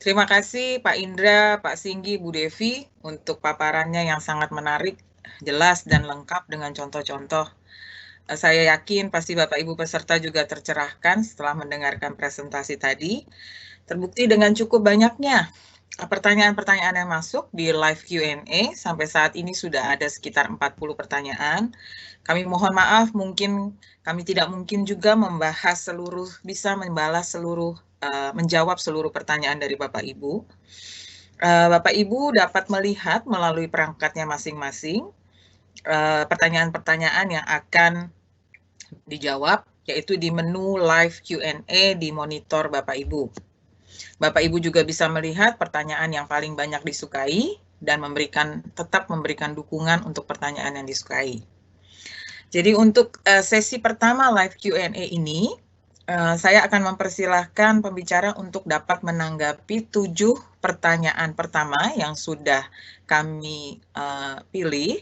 Terima kasih Pak Indra, Pak Singgi, Bu Devi untuk paparannya yang sangat menarik, jelas dan lengkap dengan contoh-contoh. Saya yakin pasti Bapak Ibu peserta juga tercerahkan setelah mendengarkan presentasi tadi. Terbukti dengan cukup banyaknya pertanyaan-pertanyaan yang masuk di live Q&A. Sampai saat ini sudah ada sekitar 40 pertanyaan. Kami mohon maaf, mungkin kami tidak mungkin juga menjawab seluruh pertanyaan dari Bapak Ibu. Bapak Ibu dapat melihat melalui perangkatnya masing-masing pertanyaan-pertanyaan yang akan dijawab, yaitu di menu live Q&A di monitor Bapak Ibu. Bapak Ibu juga bisa melihat pertanyaan yang paling banyak disukai dan tetap memberikan dukungan untuk pertanyaan yang disukai. Jadi untuk sesi pertama live Q&A ini, saya akan mempersilahkan pembicara untuk dapat menanggapi 7 pertanyaan pertama yang sudah kami pilih.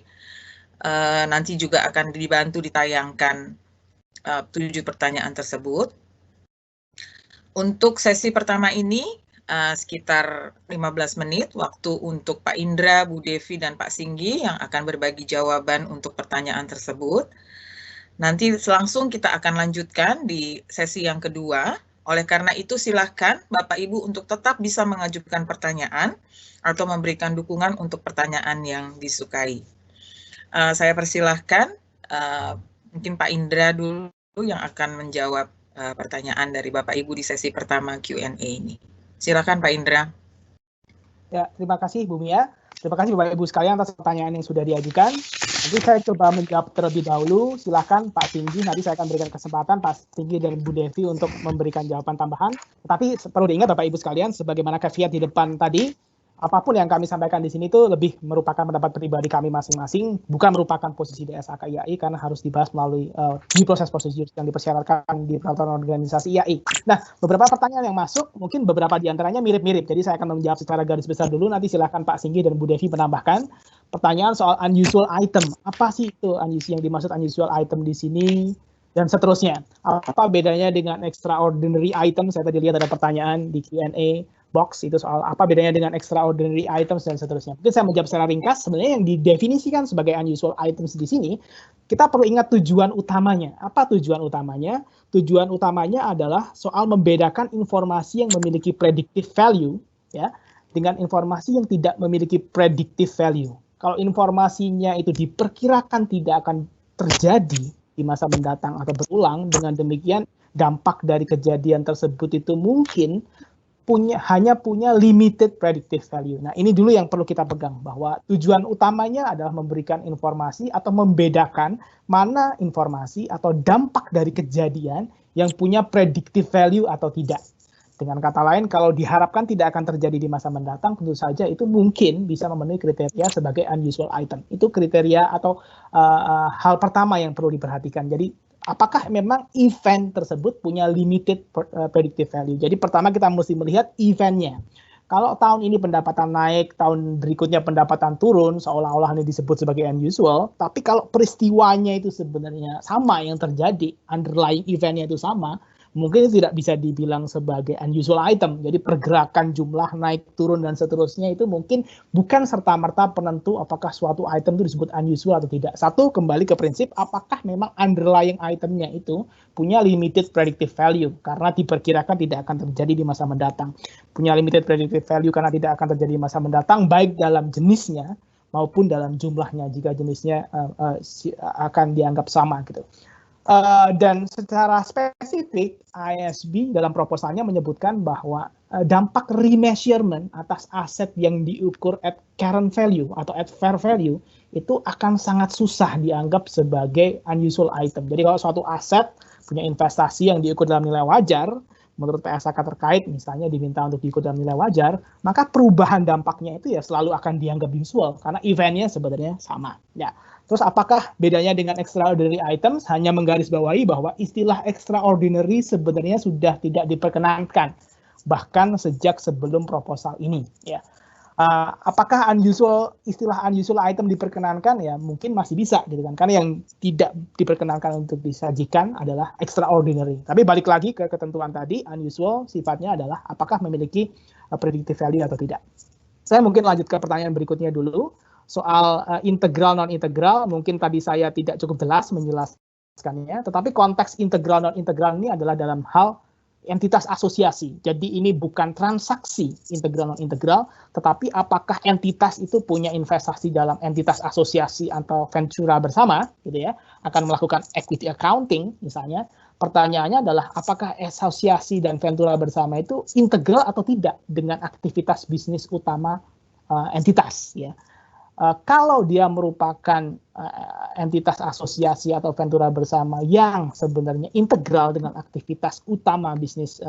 Nanti juga akan dibantu ditayangkan 7 pertanyaan tersebut. Untuk sesi pertama ini, sekitar 15 menit waktu untuk Pak Indra, Bu Devi, dan Pak Singgi yang akan berbagi jawaban untuk pertanyaan tersebut. Nanti langsung kita akan lanjutkan di sesi yang kedua. Oleh karena itu silakan Bapak Ibu untuk tetap bisa mengajukan pertanyaan atau memberikan dukungan untuk pertanyaan yang disukai. Saya persilahkan mungkin Pak Indra dulu yang akan menjawab pertanyaan dari Bapak Ibu di sesi pertama Q&A ini. Silakan Pak Indra. Ya, terima kasih Bu Mia. Terima kasih Bapak Ibu sekalian atas pertanyaan yang sudah diajukan. Nanti saya coba menjawab terlebih dahulu. Silakan Pak Singgi, nanti saya akan berikan kesempatan Pak Singgi dan Bu Devi untuk memberikan jawaban tambahan. Tapi perlu diingat Bapak Ibu sekalian, sebagaimana caveat di depan tadi, apapun yang kami sampaikan di sini itu lebih merupakan pendapat pribadi kami masing-masing, bukan merupakan posisi DSAK IAI karena harus dibahas melalui di proses prosedur yang dipersyaratkan di peraturan organisasi IAI. Nah, beberapa pertanyaan yang masuk, mungkin beberapa di antaranya mirip-mirip, jadi saya akan menjawab secara garis besar dulu, nanti silakan Pak Singgi dan Bu Devi menambahkan. Pertanyaan soal unusual item, apa sih itu yang dimaksud unusual item di sini, dan seterusnya. Apa bedanya dengan extraordinary item, saya tadi lihat ada pertanyaan di Q&A box itu soal apa bedanya dengan extraordinary items dan seterusnya. Mungkin saya menjawab secara ringkas, sebenarnya yang didefinisikan sebagai unusual items di sini, kita perlu ingat tujuan utamanya. Apa tujuan utamanya? Tujuan utamanya adalah soal membedakan informasi yang memiliki predictive value ya dengan informasi yang tidak memiliki predictive value. Kalau informasinya itu diperkirakan tidak akan terjadi di masa mendatang atau berulang, dengan demikian dampak dari kejadian tersebut itu mungkin hanya punya limited predictive value. Nah, ini dulu yang perlu kita pegang, bahwa tujuan utamanya adalah memberikan informasi atau membedakan mana informasi atau dampak dari kejadian yang punya predictive value atau tidak. Dengan kata lain, kalau diharapkan tidak akan terjadi di masa mendatang, tentu saja itu mungkin bisa memenuhi kriteria sebagai unusual item. Itu kriteria atau hal pertama yang perlu diperhatikan. Jadi, apakah memang event tersebut punya limited predictive value. Jadi pertama kita mesti melihat eventnya. Kalau tahun ini pendapatan naik, tahun berikutnya pendapatan turun, seolah-olah ini disebut sebagai unusual, tapi kalau peristiwanya itu sebenarnya sama yang terjadi, underlying eventnya itu sama, mungkin tidak bisa dibilang sebagai unusual item. Jadi pergerakan jumlah naik, turun, dan seterusnya itu mungkin bukan serta-merta penentu apakah suatu item itu disebut unusual atau tidak. Satu, kembali ke prinsip, apakah memang underlying itemnya itu punya limited predictive value, karena diperkirakan tidak akan terjadi di masa mendatang. Punya limited predictive value karena tidak akan terjadi di masa mendatang, baik dalam jenisnya maupun dalam jumlahnya, jika jenisnya akan dianggap sama gitu. Dan secara spesifik, ISB dalam proposalnya menyebutkan bahwa dampak remeasurement atas aset yang diukur at current value atau at fair value itu akan sangat susah dianggap sebagai unusual item. Jadi kalau suatu aset punya investasi yang diukur dalam nilai wajar, menurut PSAK terkait misalnya diminta untuk diukur dalam nilai wajar, maka perubahan dampaknya itu ya selalu akan dianggap unusual karena eventnya sebenarnya sama. Ya. Terus apakah bedanya dengan extraordinary items? Hanya menggarisbawahi bahwa istilah extraordinary sebenarnya sudah tidak diperkenankan, bahkan sejak sebelum proposal ini. Ya. Apakah istilah unusual item diperkenankan? Ya mungkin masih bisa gitu kan, karena yang tidak diperkenankan untuk disajikan adalah extraordinary. Tapi balik lagi ke ketentuan tadi, unusual sifatnya adalah apakah memiliki predictive value atau tidak. Saya mungkin lanjut ke pertanyaan berikutnya dulu, soal integral non-integral. Mungkin tadi saya tidak cukup jelas menjelaskannya, tetapi konteks integral non-integral ini adalah dalam hal entitas asosiasi. Jadi ini bukan transaksi integral non-integral, tetapi apakah entitas itu punya investasi dalam entitas asosiasi atau ventura bersama, gitu ya, akan melakukan equity accounting misalnya. Pertanyaannya adalah apakah asosiasi dan ventura bersama itu integral atau tidak dengan aktivitas bisnis utama entitas, ya. Kalau dia merupakan entitas asosiasi atau ventura bersama yang sebenarnya integral dengan aktivitas utama bisnis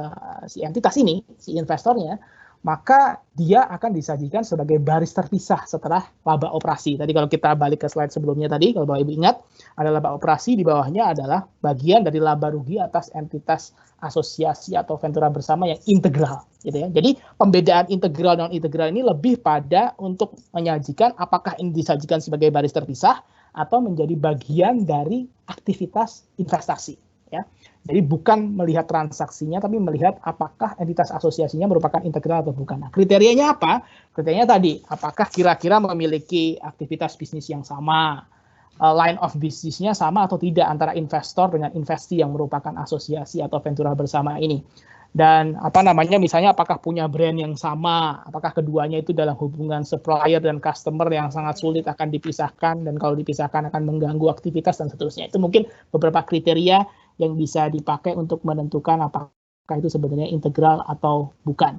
si entitas ini, si investornya, maka dia akan disajikan sebagai baris terpisah setelah laba operasi. Tadi kalau kita balik ke slide sebelumnya tadi, kalau Bapak Ibu ingat, ada laba operasi, di bawahnya adalah bagian dari laba rugi atas entitas asosiasi atau ventura bersama yang integral, gitu ya. Jadi pembedaan integral dan non-integral ini lebih pada untuk menyajikan apakah ini disajikan sebagai baris terpisah atau menjadi bagian dari aktivitas investasi, ya. Jadi bukan melihat transaksinya, tapi melihat apakah entitas asosiasinya merupakan integral atau bukan. Nah, kriterianya apa? Kriterianya tadi, apakah kira-kira memiliki aktivitas bisnis yang sama, line of bisnisnya sama atau tidak antara investor dengan investi yang merupakan asosiasi atau ventura bersama ini. Dan misalnya apakah punya brand yang sama, apakah keduanya itu dalam hubungan supplier dan customer yang sangat sulit akan dipisahkan, dan kalau dipisahkan akan mengganggu aktivitas dan seterusnya. Itu mungkin beberapa kriteria yang bisa dipakai untuk menentukan apakah itu sebenarnya integral atau bukan.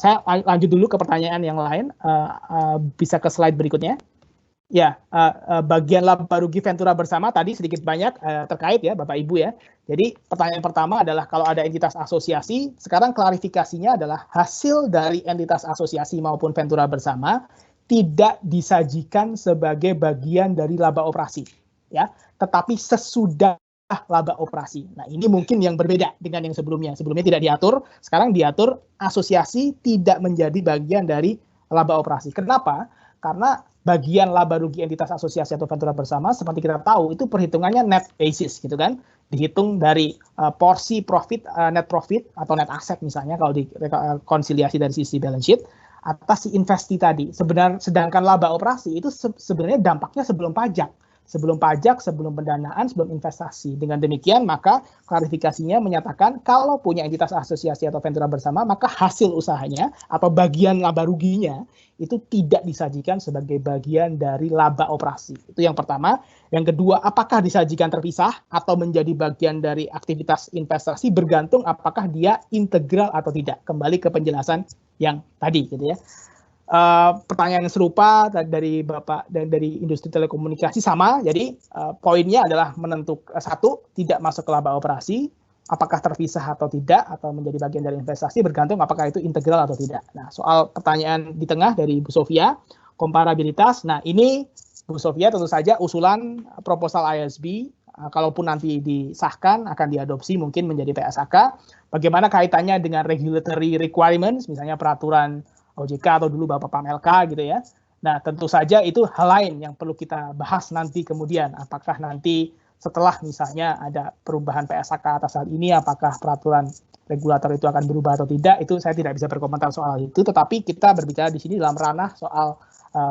Saya lanjut dulu ke pertanyaan yang lain, bisa ke slide berikutnya. Ya, bagian laba rugi ventura bersama tadi sedikit banyak terkait ya Bapak Ibu ya. Jadi pertanyaan pertama adalah kalau ada entitas asosiasi, sekarang klarifikasinya adalah hasil dari entitas asosiasi maupun ventura bersama tidak disajikan sebagai bagian dari laba operasi, ya, tetapi sesudah laba operasi. Nah, ini mungkin yang berbeda dengan yang sebelumnya. Sebelumnya tidak diatur, sekarang diatur asosiasi tidak menjadi bagian dari laba operasi. Kenapa? Karena bagian laba rugi entitas asosiasi atau ventura bersama, seperti kita tahu, itu perhitungannya net basis, gitu kan. Dihitung dari porsi profit, net profit, atau net asset misalnya, kalau dikonsiliasi dari sisi balance sheet, atas si investi tadi. Sedangkan laba operasi itu sebenarnya dampaknya sebelum pajak, sebelum pendanaan, sebelum investasi. Dengan demikian, maka klarifikasinya menyatakan kalau punya entitas asosiasi atau ventura bersama, maka hasil usahanya atau bagian laba ruginya itu tidak disajikan sebagai bagian dari laba operasi. Itu yang pertama. Yang kedua, apakah disajikan terpisah atau menjadi bagian dari aktivitas investasi, bergantung apakah dia integral atau tidak. Kembali ke penjelasan yang tadi, gitu ya. Pertanyaan yang serupa dari Bapak dan dari industri telekomunikasi sama. Jadi poinnya adalah menentukan satu, tidak masuk ke laba operasi, apakah terpisah atau tidak, atau menjadi bagian dari investasi, bergantung apakah itu integral atau tidak. Nah, soal pertanyaan di tengah dari Bu Sofia, komparabilitas. Nah, ini Bu Sofia tentu saja usulan proposal ISB, kalaupun nanti disahkan akan diadopsi mungkin menjadi PSAK. Bagaimana kaitannya dengan regulatory requirements, misalnya peraturan OJK atau dulu Bapak Pamelka gitu ya. Nah, tentu saja itu hal lain yang perlu kita bahas nanti kemudian. Apakah nanti setelah misalnya ada perubahan PSAK atas hal ini, apakah peraturan regulator itu akan berubah atau tidak, itu saya tidak bisa berkomentar soal itu. Tetapi kita berbicara di sini dalam ranah soal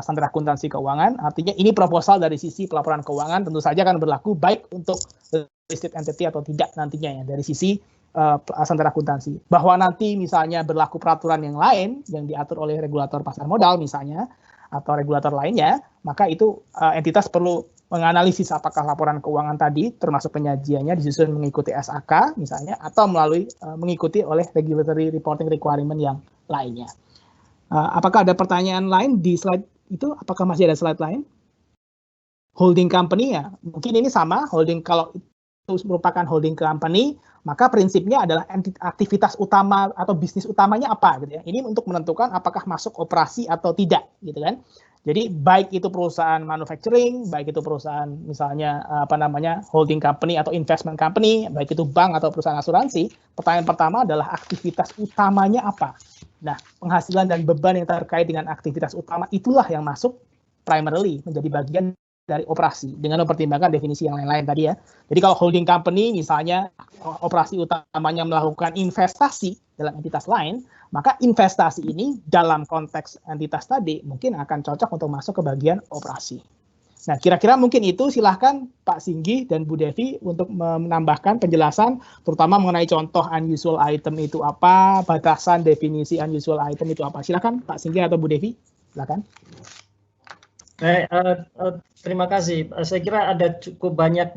standar akuntansi keuangan. Artinya ini proposal dari sisi pelaporan keuangan tentu saja akan berlaku baik untuk listed entity atau tidak nantinya ya, dari sisi standar akuntansi. Bahwa nanti misalnya berlaku peraturan yang lain yang diatur oleh regulator pasar modal misalnya atau regulator lainnya, maka itu entitas perlu menganalisis apakah laporan keuangan tadi termasuk penyajiannya disusun mengikuti SAK misalnya atau melalui mengikuti oleh regulatory reporting requirement yang lainnya. Apakah ada pertanyaan lain di slide itu? Apakah masih ada slide lain? Holding company ya, mungkin ini sama. Holding, kalau itu merupakan holding company, maka prinsipnya adalah aktivitas utama atau bisnis utamanya apa gitu ya. Ini untuk menentukan apakah masuk operasi atau tidak gitu kan. Jadi baik itu perusahaan manufacturing, baik itu perusahaan misalnya holding company atau investment company, baik itu bank atau perusahaan asuransi, pertanyaan pertama adalah aktivitas utamanya apa. Nah, penghasilan dan beban yang terkait dengan aktivitas utama itulah yang masuk primarily menjadi bagian dari operasi dengan mempertimbangkan definisi yang lain-lain tadi ya. Jadi kalau holding company misalnya operasi utamanya melakukan investasi dalam entitas lain, maka investasi ini dalam konteks entitas tadi mungkin akan cocok untuk masuk ke bagian operasi. Nah, kira-kira mungkin itu. Silahkan Pak Singgi dan Bu Devi untuk menambahkan penjelasan, terutama mengenai contoh unusual item itu apa, batasan definisi unusual item itu apa. Silahkan Pak Singgi atau Bu Devi, silahkan. Terima kasih. Saya kira ada cukup banyak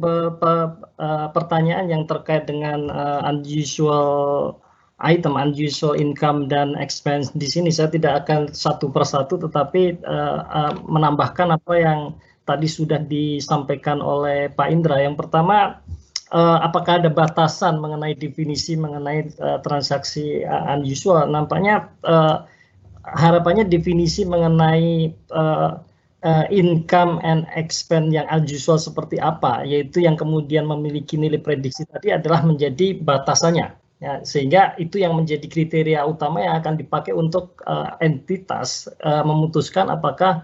pertanyaan yang terkait dengan unusual item, unusual income dan expense. Di sini saya tidak akan satu persatu, tetapi menambahkan apa yang tadi sudah disampaikan oleh Pak Indra. Yang pertama, apakah ada batasan mengenai definisi mengenai transaksi unusual? Nampaknya harapannya definisi mengenai income and expense yang unusual seperti apa, yaitu yang kemudian memiliki nilai prediksi tadi adalah menjadi batasannya. Ya, sehingga itu yang menjadi kriteria utama yang akan dipakai untuk entitas memutuskan apakah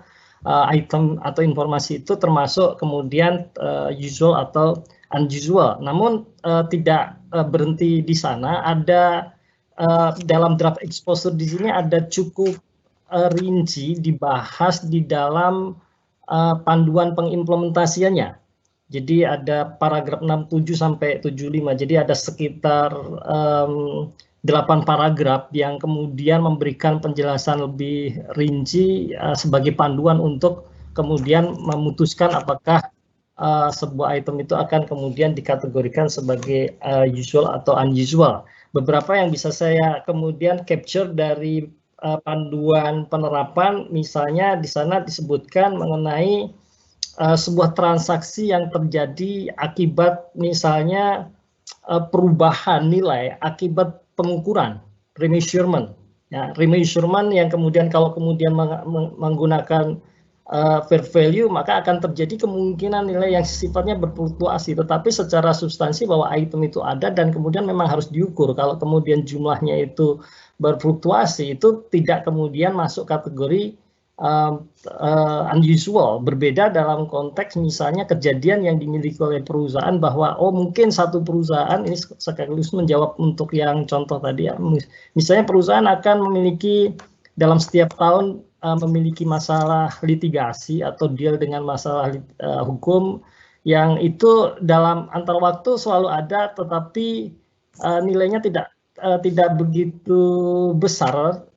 item atau informasi itu termasuk kemudian usual atau unusual. Namun tidak berhenti di sana. Ada dalam draft exposure di sini ada cukup rinci dibahas di dalam panduan pengimplementasiannya. Jadi ada paragraf 67 sampai 75. Jadi ada sekitar 8 paragraf yang kemudian memberikan penjelasan lebih rinci sebagai panduan untuk kemudian memutuskan apakah sebuah item itu akan kemudian dikategorikan sebagai usual atau unusual. Beberapa yang bisa saya kemudian capture dari panduan penerapan, misalnya di sana disebutkan mengenai sebuah transaksi yang terjadi akibat misalnya perubahan nilai akibat pengukuran, remeasurement. Ya, remeasurement yang kemudian kalau kemudian menggunakan fair value, maka akan terjadi kemungkinan nilai yang sifatnya berfluktuasi, tetapi secara substansi bahwa item itu ada dan kemudian memang harus diukur. Kalau kemudian jumlahnya itu berfluktuasi, itu tidak kemudian masuk kategori unusual. Berbeda dalam konteks misalnya kejadian yang dimiliki oleh perusahaan bahwa mungkin satu perusahaan, ini sekaligus menjawab untuk yang contoh tadi ya, misalnya perusahaan akan memiliki dalam setiap tahun memiliki masalah litigasi atau deal dengan masalah hukum yang itu dalam antar waktu selalu ada, tetapi nilainya tidak begitu besar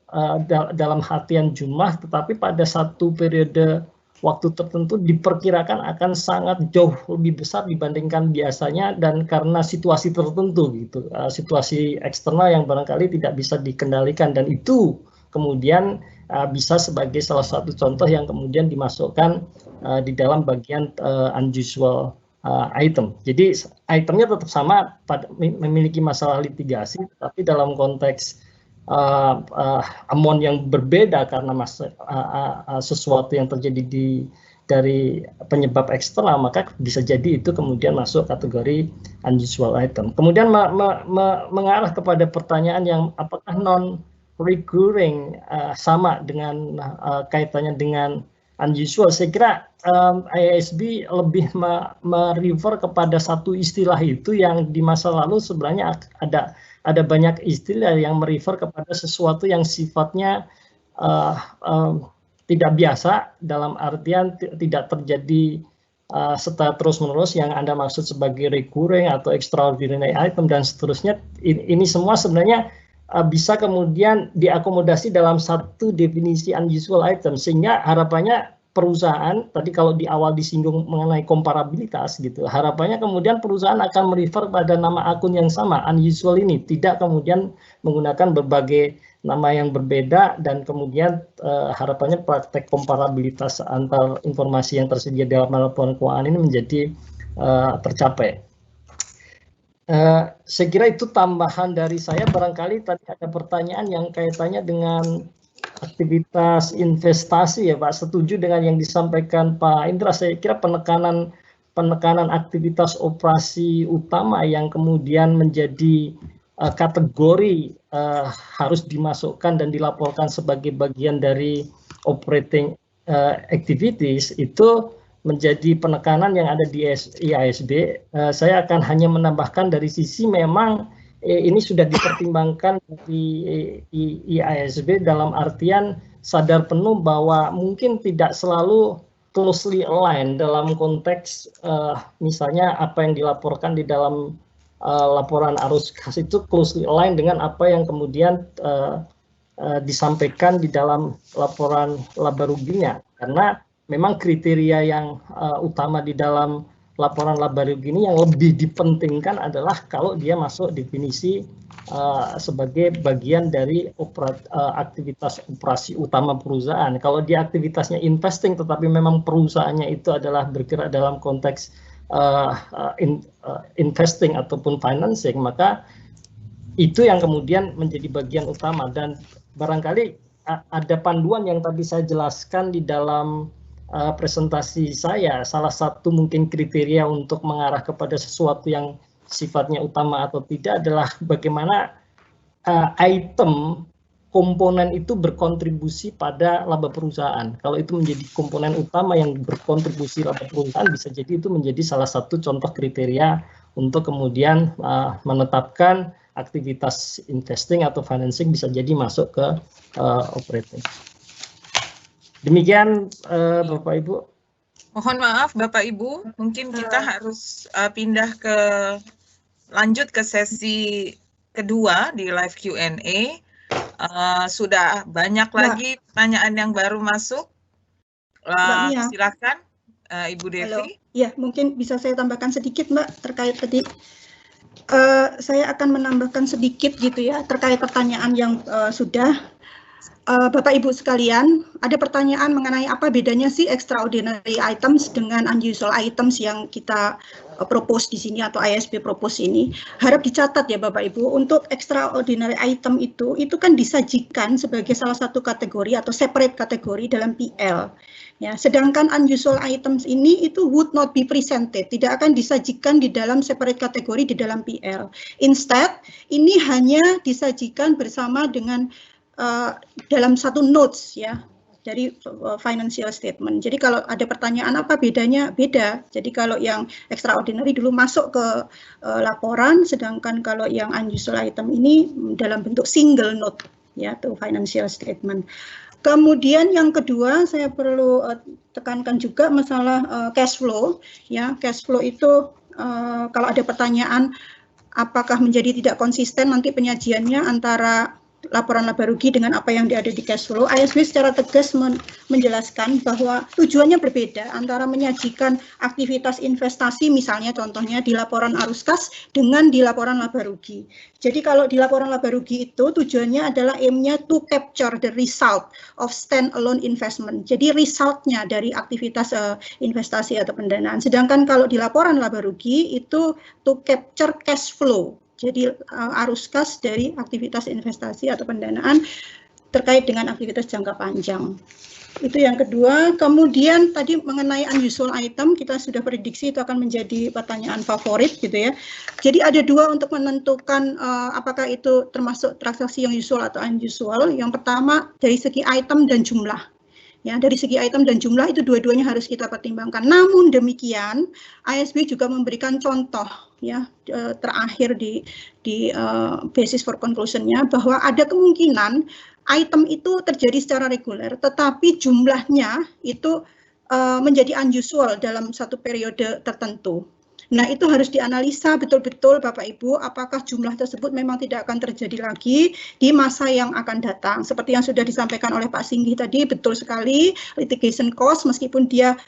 dalam hatian jumlah, tetapi pada satu periode waktu tertentu diperkirakan akan sangat jauh lebih besar dibandingkan biasanya, dan karena situasi tertentu gitu, situasi eksternal yang barangkali tidak bisa dikendalikan, dan itu kemudian bisa sebagai salah satu contoh yang kemudian dimasukkan di dalam bagian unusual item. Jadi itemnya tetap sama, memiliki masalah litigasi, tapi dalam konteks amount yang berbeda karena sesuatu yang terjadi dari penyebab eksternal, maka bisa jadi itu kemudian masuk kategori unusual item. Kemudian mengarah kepada pertanyaan yang apakah non-recurring sama dengan kaitannya dengan unusual. Saya kira IASB lebih merefer kepada satu istilah itu yang di masa lalu sebenarnya ada banyak istilah yang merefer kepada sesuatu yang sifatnya tidak biasa, dalam artian tidak terjadi secara terus-menerus yang Anda maksud sebagai recurring atau extraordinary item dan seterusnya. Ini semua sebenarnya bisa kemudian diakomodasi dalam satu definisi unusual item, sehingga harapannya perusahaan, tadi kalau di awal disinggung mengenai komparabilitas gitu, harapannya kemudian perusahaan akan merefer pada nama akun yang sama, unusual ini, tidak kemudian menggunakan berbagai nama yang berbeda, dan kemudian harapannya praktek komparabilitas antar informasi yang tersedia dalam laporan keuangan ini menjadi tercapai. Saya kira itu tambahan dari saya. Barangkali tadi ada pertanyaan yang kaitannya dengan aktivitas investasi ya Pak, setuju dengan yang disampaikan Pak Indra. Saya kira penekanan aktivitas operasi utama yang kemudian menjadi kategori harus dimasukkan dan dilaporkan sebagai bagian dari operating activities itu menjadi penekanan yang ada di IASB. Saya akan hanya menambahkan dari sisi memang ini sudah dipertimbangkan di IASB dalam artian sadar penuh bahwa mungkin tidak selalu closely aligned dalam konteks misalnya apa yang dilaporkan di dalam laporan arus kas itu closely aligned dengan apa yang kemudian disampaikan di dalam laporan laba ruginya, karena memang kriteria yang utama di dalam laporan laba rugi ini yang lebih dipentingkan adalah kalau dia masuk definisi sebagai bagian dari aktivitas operasi utama perusahaan. Kalau dia aktivitasnya investing tetapi memang perusahaannya itu adalah bergerak dalam konteks investing ataupun financing, maka itu yang kemudian menjadi bagian utama. Dan barangkali ada panduan yang tadi saya jelaskan di dalam presentasi saya, salah satu mungkin kriteria untuk mengarah kepada sesuatu yang sifatnya utama atau tidak adalah bagaimana item komponen itu berkontribusi pada laba perusahaan. Kalau itu menjadi komponen utama yang berkontribusi laba perusahaan, bisa jadi itu menjadi salah satu contoh kriteria untuk kemudian menetapkan aktivitas investing atau financing bisa jadi masuk ke operating. Demikian Bapak Ibu. Mohon maaf Bapak Ibu, mungkin kita harus lanjut ke sesi kedua di live Q&A. Sudah banyak lagi pertanyaan yang baru masuk. Silakan Ibu Devi. Ya, mungkin bisa saya tambahkan sedikit Mbak terkait tadi. Saya akan menambahkan sedikit gitu ya terkait pertanyaan yang sudah. Bapak Ibu sekalian, ada pertanyaan mengenai apa bedanya sih extraordinary items dengan unusual items yang kita propose di sini atau IASB propose ini. Harap dicatat ya Bapak Ibu, untuk extraordinary item itu kan disajikan sebagai salah satu kategori atau separate kategori dalam PL. Ya, sedangkan unusual items ini itu would not be presented, tidak akan disajikan di dalam separate kategori di dalam PL. Instead, ini hanya disajikan bersama dengan dalam satu notes ya dari financial statement. Jadi kalau ada pertanyaan apa bedanya, beda. Jadi kalau yang extraordinary dulu masuk ke laporan, sedangkan kalau yang unusual item ini dalam bentuk single note ya atau financial statement. Kemudian yang kedua saya perlu tekankan juga masalah cash flow ya. Cash flow itu kalau ada pertanyaan apakah menjadi tidak konsisten nanti penyajiannya antara laporan laba rugi dengan apa yang ada di cash flow. IASB secara tegas menjelaskan bahwa tujuannya berbeda antara menyajikan aktivitas investasi misalnya contohnya di laporan arus kas dengan di laporan laba rugi. Jadi kalau di laporan laba rugi itu tujuannya adalah aim-nya to capture the result of stand-alone investment. Jadi resultnya dari aktivitas investasi atau pendanaan. Sedangkan kalau di laporan laba rugi itu to capture cash flow. Jadi arus kas dari aktivitas investasi atau pendanaan terkait dengan aktivitas jangka panjang. Itu yang kedua. Kemudian tadi mengenai unusual item, kita sudah prediksi itu akan menjadi pertanyaan favorit gitu ya. Jadi ada dua untuk menentukan apakah itu termasuk transaksi yang usual atau unusual. Yang pertama dari segi item dan jumlah. Ya, dari segi item dan jumlah itu dua-duanya harus kita pertimbangkan. Namun demikian, IASB juga memberikan contoh ya terakhir di basis for conclusion-nya bahwa ada kemungkinan item itu terjadi secara reguler, tetapi jumlahnya itu menjadi unusual dalam satu periode tertentu. Nah, itu harus dianalisa betul-betul Bapak Ibu, apakah jumlah tersebut memang tidak akan terjadi lagi di masa yang akan datang. Seperti yang sudah disampaikan oleh Pak Singgih tadi, betul sekali, litigation cost meskipun dia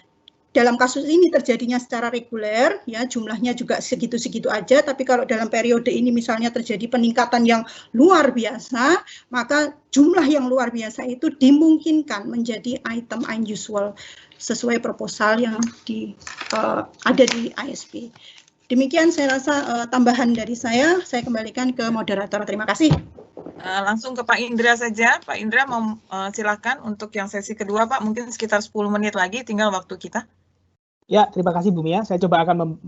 dalam kasus ini terjadinya secara reguler, ya jumlahnya juga segitu-segitu aja, tapi kalau dalam periode ini misalnya terjadi peningkatan yang luar biasa, maka jumlah yang luar biasa itu dimungkinkan menjadi item unusual sesuai proposal yang ada di IASB. Demikian saya rasa tambahan dari saya kembalikan ke moderator. Terima kasih. Langsung ke Pak Indra saja. Pak Indra mau silakan untuk yang sesi kedua, Pak. Mungkin sekitar 10 menit lagi, tinggal waktu kita. Ya, terima kasih Bu Mia. Saya coba akan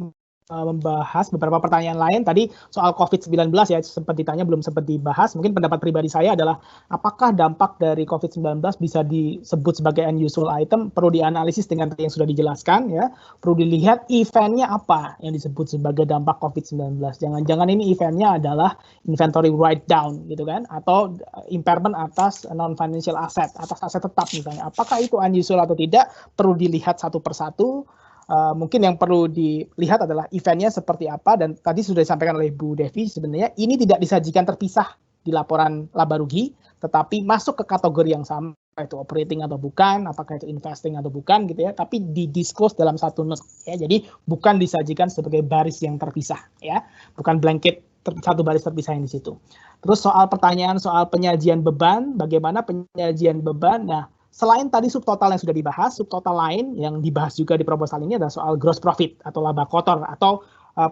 membahas beberapa pertanyaan lain. Tadi soal COVID-19 ya, sempat ditanya, belum sempat dibahas. Mungkin pendapat pribadi saya adalah, apakah dampak dari COVID-19 bisa disebut sebagai unusual item, perlu dianalisis dengan yang sudah dijelaskan ya. Perlu dilihat eventnya apa yang disebut sebagai dampak COVID-19. Jangan-jangan ini eventnya adalah inventory write down gitu kan, atau impairment atas non-financial asset, atas aset tetap misalnya. Apakah itu unusual atau tidak, perlu dilihat satu persatu. Mungkin yang perlu dilihat adalah eventnya seperti apa, dan tadi sudah disampaikan oleh Bu Devi, sebenarnya ini tidak disajikan terpisah di laporan laba rugi, tetapi masuk ke kategori yang sama, itu operating atau bukan, apakah itu investing atau bukan gitu ya, tapi di-disclose dalam satu note ya, jadi bukan disajikan sebagai baris yang terpisah ya, bukan blanket satu baris terpisah yang di situ. Terus soal pertanyaan soal penyajian beban, bagaimana penyajian beban? Nah, selain tadi subtotal yang sudah dibahas, subtotal lain yang dibahas juga di proposal ini adalah soal gross profit atau laba kotor, atau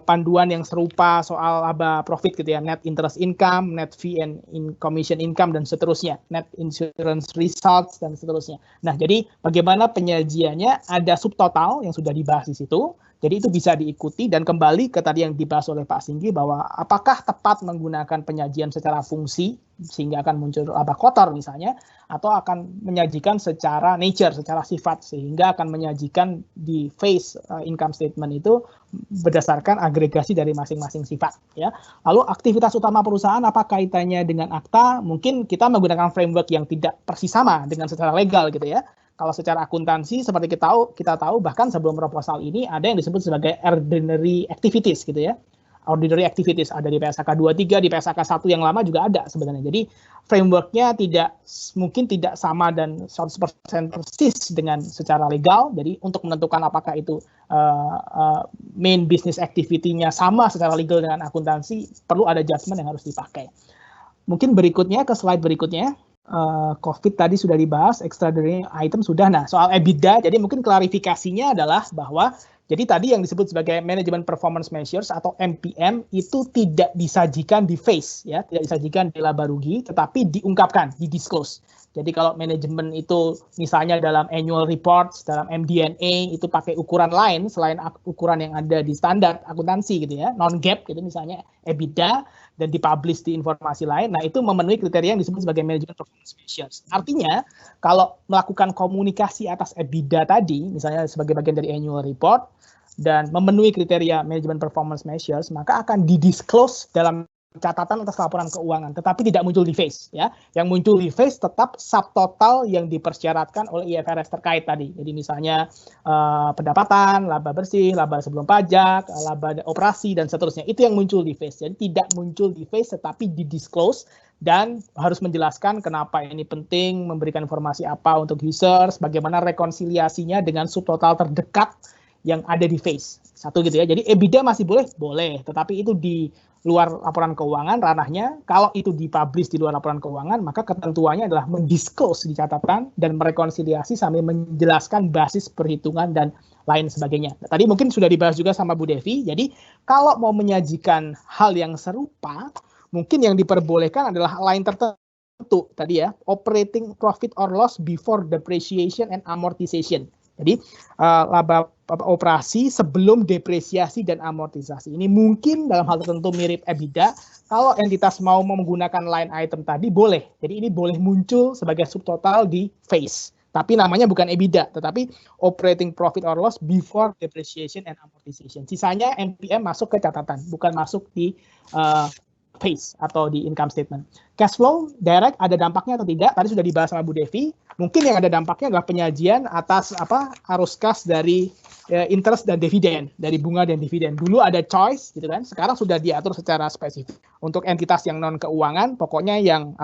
panduan yang serupa soal laba profit gitu ya, net interest income, net fee and commission income, dan seterusnya, net insurance results, dan seterusnya. Nah, jadi bagaimana penyajiannya, ada subtotal yang sudah dibahas di situ. Jadi itu bisa diikuti, dan kembali ke tadi yang dibahas oleh Pak Singgi, bahwa apakah tepat menggunakan penyajian secara fungsi sehingga akan muncul laba kotor misalnya, atau akan menyajikan secara nature, secara sifat, sehingga akan menyajikan di face income statement itu berdasarkan agregasi dari masing-masing sifat ya. Lalu aktivitas utama perusahaan apa kaitannya dengan akta? Mungkin kita menggunakan framework yang tidak persis sama dengan secara legal gitu ya. Kalau secara akuntansi seperti kita tahu bahkan sebelum proposal ini ada yang disebut sebagai ordinary activities gitu ya. Ordinary activities ada di PSAK 23, di PSAK 1 yang lama juga ada sebenarnya. Jadi frameworknya mungkin tidak sama dan 100% persis dengan secara legal. Jadi untuk menentukan apakah itu main business activity-nya sama secara legal dengan akuntansi, perlu ada judgment yang harus dipakai. Mungkin berikutnya, ke slide berikutnya. COVID tadi sudah dibahas, extraordinary item sudah. Nah, soal EBITDA, jadi mungkin klarifikasinya adalah bahwa jadi tadi yang disebut sebagai management performance measures atau MPM itu tidak disajikan di face ya, tidak disajikan di laba rugi, tetapi diungkapkan, di-disclose. Jadi kalau manajemen itu misalnya dalam annual reports, dalam MD&A itu pakai ukuran lain selain ukuran yang ada di standar akuntansi gitu ya, non-GAAP gitu misalnya EBITDA, dan dipublish di informasi lain, nah itu memenuhi kriteria yang disebut sebagai management performance measures. Artinya, kalau melakukan komunikasi atas EBITDA tadi, misalnya sebagai bagian dari annual report, dan memenuhi kriteria management performance measures, maka akan didisclose dalam catatan atas laporan keuangan, tetapi tidak muncul di face ya. Yang muncul di face tetap subtotal yang dipersyaratkan oleh IFRS terkait tadi. Jadi misalnya pendapatan, laba bersih, laba sebelum pajak, laba operasi, dan seterusnya. Itu yang muncul di face. Jadi tidak muncul di face tetapi di-disclose, dan harus menjelaskan kenapa ini penting, memberikan informasi apa untuk users, bagaimana rekonsiliasinya dengan subtotal terdekat yang ada di face. Satu gitu ya. Jadi EBITDA masih boleh? Boleh. Tetapi itu di luar laporan keuangan ranahnya. Kalau itu dipublish di luar laporan keuangan, maka ketentuannya adalah mendisclose di catatan dan merekonsiliasi sambil menjelaskan basis perhitungan dan lain sebagainya. Tadi mungkin sudah dibahas juga sama Bu Devi. Jadi kalau mau menyajikan hal yang serupa, mungkin yang diperbolehkan adalah line tertentu tadi ya, operating profit or loss before depreciation and amortization. Jadi laba operasi sebelum depresiasi dan amortisasi. Ini mungkin dalam hal tertentu mirip EBITDA. Kalau entitas mau menggunakan line item tadi boleh. Jadi ini boleh muncul sebagai subtotal di face. Tapi namanya bukan EBITDA, tetapi operating profit or loss before depreciation and amortization. Sisanya NPM masuk ke catatan, bukan masuk di face atau di income statement. Cash flow direct ada dampaknya atau tidak? Tadi sudah dibahas sama Bu Devi. Mungkin yang ada dampaknya adalah penyajian atas arus kas dari interest dan dividen, dari bunga dan dividen. Dulu ada choice gitu kan, sekarang sudah diatur secara spesifik. Untuk entitas yang non keuangan, pokoknya yang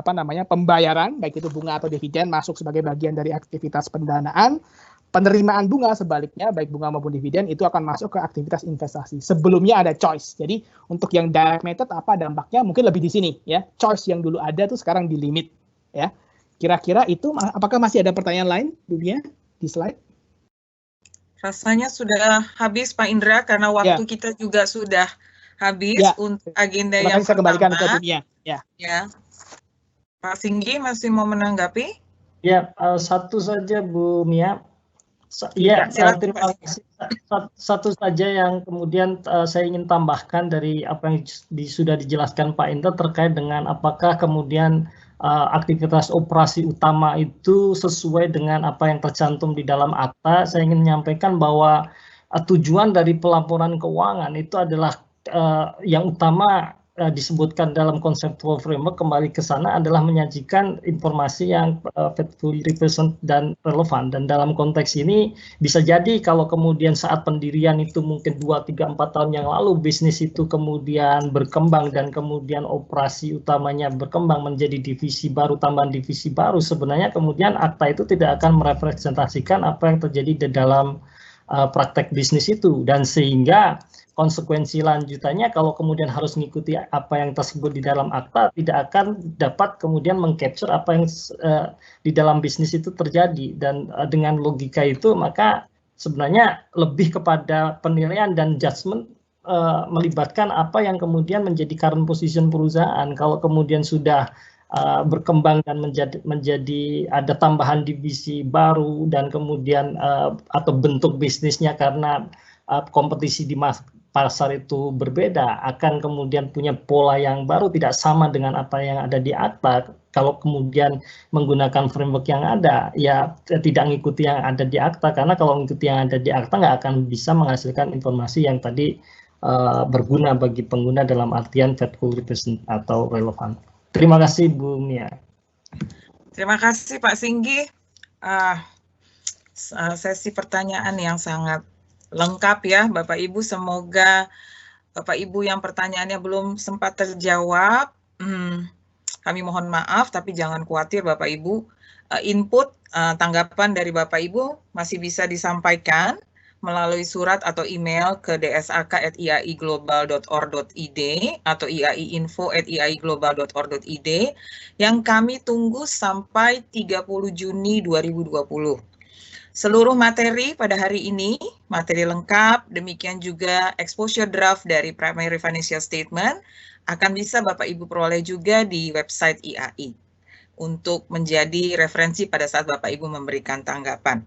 pembayaran baik itu bunga atau dividen masuk sebagai bagian dari aktivitas pendanaan. Penerimaan bunga sebaliknya, baik bunga maupun dividen, itu akan masuk ke aktivitas investasi. Sebelumnya ada choice. Jadi untuk yang direct method apa dampaknya mungkin lebih di sini ya. Choice yang dulu ada tuh sekarang di limit ya. Kira-kira itu, apakah masih ada pertanyaan lain dunia di slide? Rasanya sudah habis Pak Indra karena waktu kita juga sudah habis untuk agenda yang saya kembalikan ke dunia. Ya. Pak Singgi masih mau menanggapi? Ya, satu saja Bu Mia. Ya, terima kasih. Satu saja yang kemudian saya ingin tambahkan dari apa yang sudah dijelaskan Pak Indra terkait dengan apakah kemudian aktivitas operasi utama itu sesuai dengan apa yang tercantum di dalam akta. Saya ingin menyampaikan bahwa tujuan dari pelaporan keuangan itu adalah yang utama disebutkan dalam conceptual framework, kembali ke sana adalah menyajikan informasi yang faithfully represent dan relevan. Dan dalam konteks ini bisa jadi kalau kemudian saat pendirian itu mungkin 2, 3, 4 tahun yang lalu bisnis itu kemudian berkembang dan kemudian operasi utamanya berkembang menjadi divisi baru, tambahan divisi baru, sebenarnya kemudian akta itu tidak akan merepresentasikan apa yang terjadi di dalam praktek bisnis itu, dan sehingga konsekuensi lanjutannya kalau kemudian harus mengikuti apa yang tersebut di dalam akta tidak akan dapat kemudian mengcapture apa yang di dalam bisnis itu terjadi. Dan dengan logika itu maka sebenarnya lebih kepada penilaian dan judgement melibatkan apa yang kemudian menjadi current position perusahaan. Kalau kemudian sudah berkembang dan menjadi ada tambahan divisi baru dan kemudian atau bentuk bisnisnya karena kompetisi di pasar itu berbeda, akan kemudian punya pola yang baru tidak sama dengan apa yang ada di akta. Kalau kemudian menggunakan framework yang ada, ya tidak mengikuti yang ada di akta, karena kalau mengikuti yang ada di akta nggak akan bisa menghasilkan informasi yang tadi berguna bagi pengguna dalam artian faithful represent atau relevan. Terima kasih Bu Mia. Terima kasih Pak Singgi. Sesi pertanyaan yang sangat lengkap ya Bapak Ibu. Semoga Bapak Ibu yang pertanyaannya belum sempat terjawab, kami mohon maaf, tapi jangan khawatir Bapak Ibu. Input, tanggapan dari Bapak Ibu masih bisa disampaikan melalui surat atau email ke dsak@iaiglobal.or.id atau iaiinfo@iaiglobal.or.id yang kami tunggu sampai 30 Juni 2020. Seluruh materi pada hari ini, materi lengkap, demikian juga exposure draft dari Primary Financial Statement akan bisa Bapak Ibu peroleh juga di website IAI untuk menjadi referensi pada saat Bapak Ibu memberikan tanggapan.